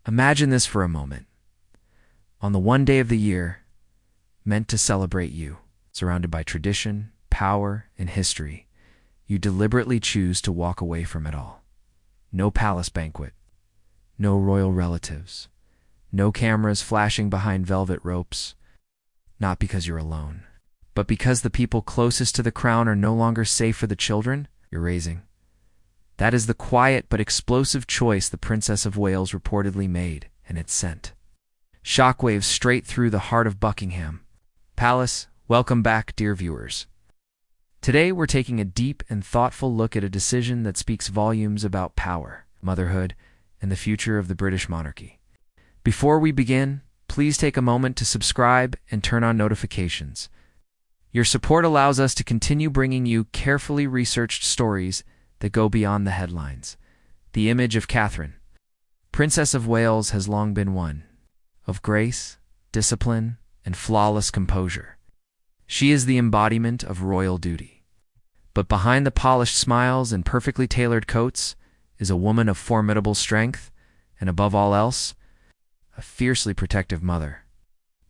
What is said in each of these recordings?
Imagine this for a moment. On the one day of the year, meant to celebrate you, surrounded by tradition, power, and history, you deliberately choose to walk away from it all. No palace banquet, no royal relatives, no cameras flashing behind velvet ropes, not because you're alone, but because the people closest to the crown are no longer safe for the children you're raising. That is the quiet but explosive choice the Princess of Wales reportedly made, and it sent shockwaves straight through the heart of Buckingham Palace. Welcome back, dear viewers. Today we're taking a deep and thoughtful look at a decision that speaks volumes about power, motherhood, and the future of the British monarchy. Before we begin, please take a moment to subscribe and turn on notifications. Your support allows us to continue bringing you carefully researched stories that go beyond the headlines. The image of Catherine, Princess of Wales, has long been one of grace, discipline, and flawless composure. She is the embodiment of royal duty. But behind the polished smiles and perfectly tailored coats is a woman of formidable strength, and above all else, a fiercely protective mother.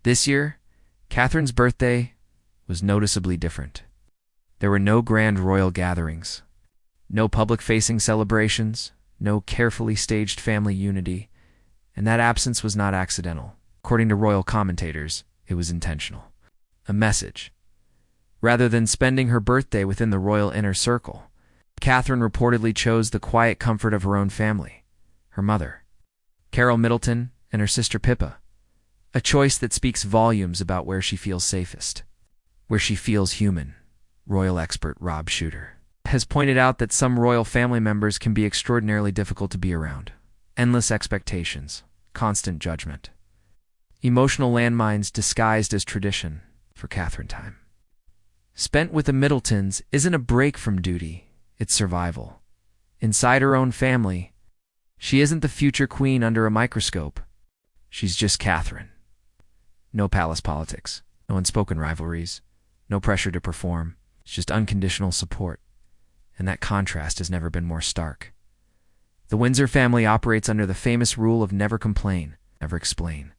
This year, Catherine's birthday was noticeably different. There were no grand royal gatherings, no public-facing celebrations, no carefully staged family unity, and that absence was not accidental. According to royal commentators, it was intentional. A message. Rather than spending her birthday within the royal inner circle, Catherine reportedly chose the quiet comfort of her own family, her mother, Carol Middleton, and her sister Pippa, a choice that speaks volumes about where she feels safest, where she feels human. Royal expert Rob Shooter has pointed out that some royal family members can be extraordinarily difficult to be around. Endless expectations, constant judgment, emotional landmines disguised as tradition. For Catherine, time spent with the Middletons isn't a break from duty, it's survival. Inside her own family, she isn't the future queen under a microscope. She's just Catherine. No palace politics, no unspoken rivalries, no pressure to perform. It's just unconditional support. And that contrast has never been more stark. The Windsor family operates under the famous rule of never complain, never explain.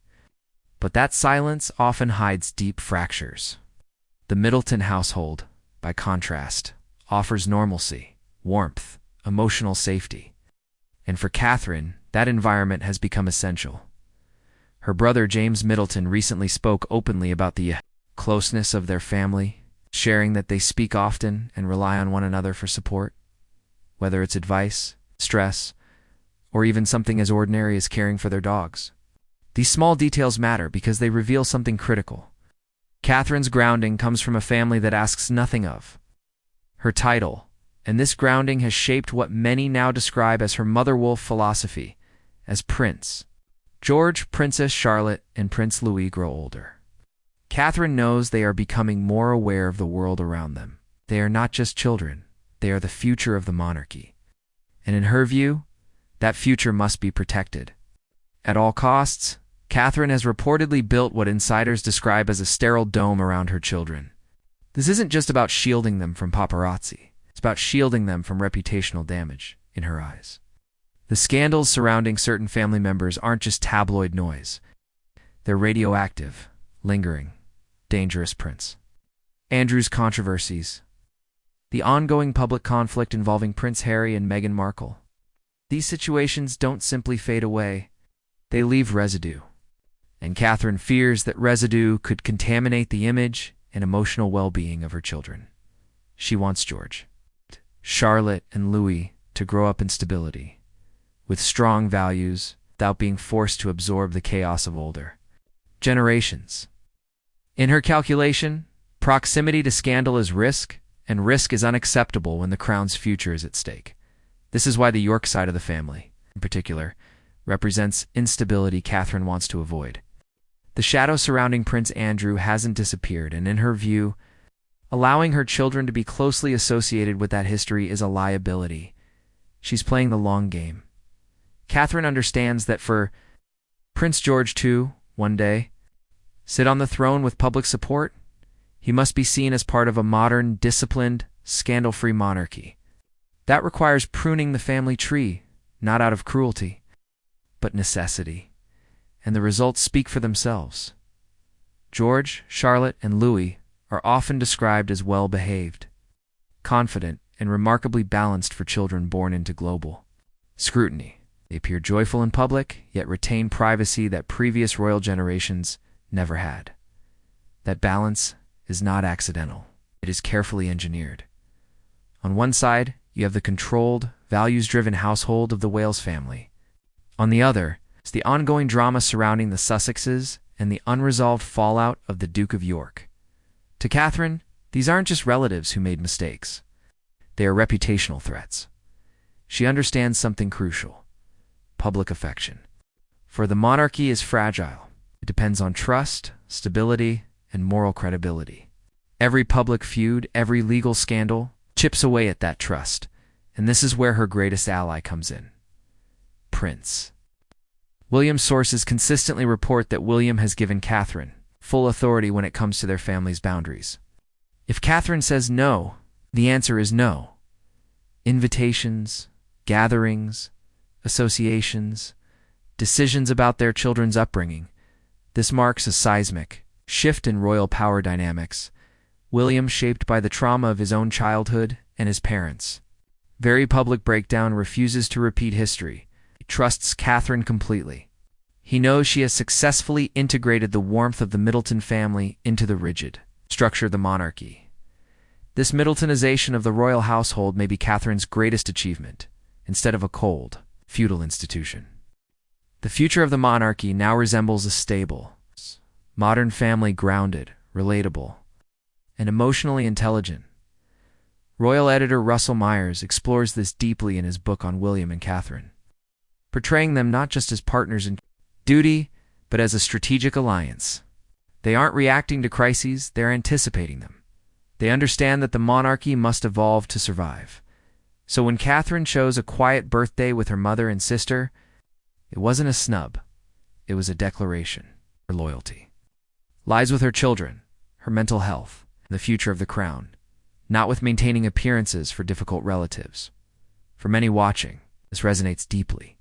But that silence often hides deep fractures. The Middleton household, by contrast, offers normalcy, warmth, emotional safety. And for Catherine, that environment has become essential. Her brother James Middleton recently spoke openly about the closeness of their family, sharing that they speak often and rely on one another for support, whether it's advice, stress, or even something as ordinary as caring for their dogs. These small details matter because they reveal something critical. Catherine's grounding comes from a family that asks nothing of her title, and this grounding has shaped what many now describe as her mother wolf philosophy. As Prince George, Princess Charlotte, and Prince Louis grow older, Catherine knows they are becoming more aware of the world around them. They are not just children, they are the future of the monarchy. And in her view, that future must be protected. At all costs, Catherine has reportedly built what insiders describe as a sterile dome around her children. This isn't just about shielding them from paparazzi. It's about shielding them from reputational damage, in her eyes. The scandals surrounding certain family members aren't just tabloid noise. They're radioactive, lingering, dangerous. Prince Andrew's controversies. The ongoing public conflict involving Prince Harry and Meghan Markle. These situations don't simply fade away. They leave residue. And Catherine fears that residue could contaminate the image and emotional well-being of her children. She wants George, Charlotte, and Louis to grow up in stability, with strong values, without being forced to absorb the chaos of older generations. In her calculation, proximity to scandal is risk, and risk is unacceptable when the crown's future is at stake. This is why the York side of the family, in particular, represents instability Catherine wants to avoid. The shadow surrounding Prince Andrew hasn't disappeared, and in her view, allowing her children to be closely associated with that history is a liability. She's playing the long game. Catherine understands that for Prince George to, one day, sit on the throne with public support, he must be seen as part of a modern, disciplined, scandal-free monarchy. That requires pruning the family tree, not out of cruelty, but necessity, and the results speak for themselves. George, Charlotte, and Louis are often described as well-behaved, confident, and remarkably balanced for children born into global scrutiny. They appear joyful in public, yet retain privacy that previous royal generations never had. That balance is not accidental. It is carefully engineered. On one side, you have the controlled, values-driven household of the Wales family. On the other is the ongoing drama surrounding the Sussexes and the unresolved fallout of the Duke of York. To Catherine, these aren't just relatives who made mistakes. They are reputational threats. She understands something crucial: public affection. For the monarchy is fragile. It depends on trust, stability, and moral credibility. Every public feud, every legal scandal, chips away at that trust, and this is where her greatest ally comes in: Prince William's sources consistently report that William has given Catherine full authority when it comes to their family's boundaries. If Catherine says no, the answer is no. Invitations, gatherings, associations, decisions about their children's upbringing. This marks a seismic shift in royal power dynamics. William, shaped by the trauma of his own childhood and his parents' very public breakdown, refuses to repeat history. He trusts Catherine completely. He knows she has successfully integrated the warmth of the Middleton family into the rigid structure of the monarchy. This Middletonization of the royal household may be Catherine's greatest achievement, instead of a cold, feudal institution. The future of the monarchy now resembles a stable, modern family, grounded, relatable, and emotionally intelligent. Royal editor Russell Myers explores this deeply in his book on William and Catherine, portraying them not just as partners in duty, but as a strategic alliance. They aren't reacting to crises, they're anticipating them. They understand that the monarchy must evolve to survive. So when Catherine chose a quiet birthday with her mother and sister, it wasn't a snub, it was a declaration. Her loyalty lies with her children, her mental health, and the future of the crown, not with maintaining appearances for difficult relatives. For many watching, this resonates deeply.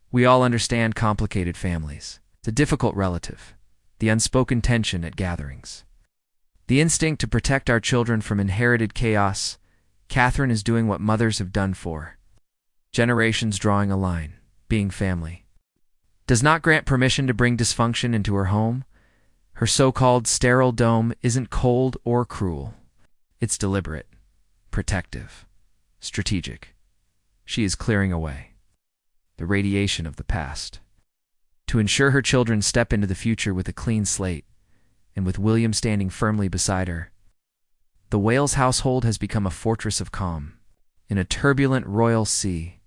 We all understand complicated families, the difficult relative, the unspoken tension at gatherings, the instinct to protect our children from inherited chaos. Catherine is doing what mothers have done for generations, drawing a line. Being family does not grant permission to bring dysfunction into her home. Her so-called sterile dome isn't cold or cruel. It's deliberate, protective, strategic. She is clearing away the radiation of the past to ensure her children step into the future with a clean slate, and with William standing firmly beside her. The Wales household has become a fortress of calm in a turbulent royal sea.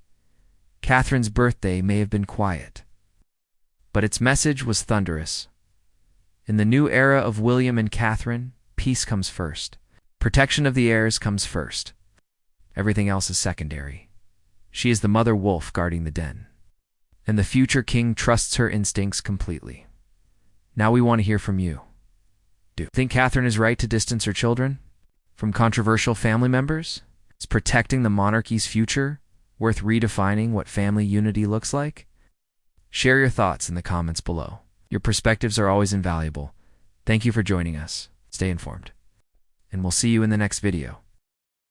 Catherine's birthday may have been quiet, but its message was thunderous. In the new era of William and Catherine, peace comes first. Protection of the heirs comes first. Everything else is secondary. She is the mother wolf guarding the den, and the future king trusts her instincts completely. Now we want to hear from you. Do you think Catherine is right to distance her children from controversial family members? Is protecting the monarchy's future worth redefining what family unity looks like? Share your thoughts in the comments below. Your perspectives are always invaluable. Thank you for joining us. Stay informed, and we'll see you in the next video.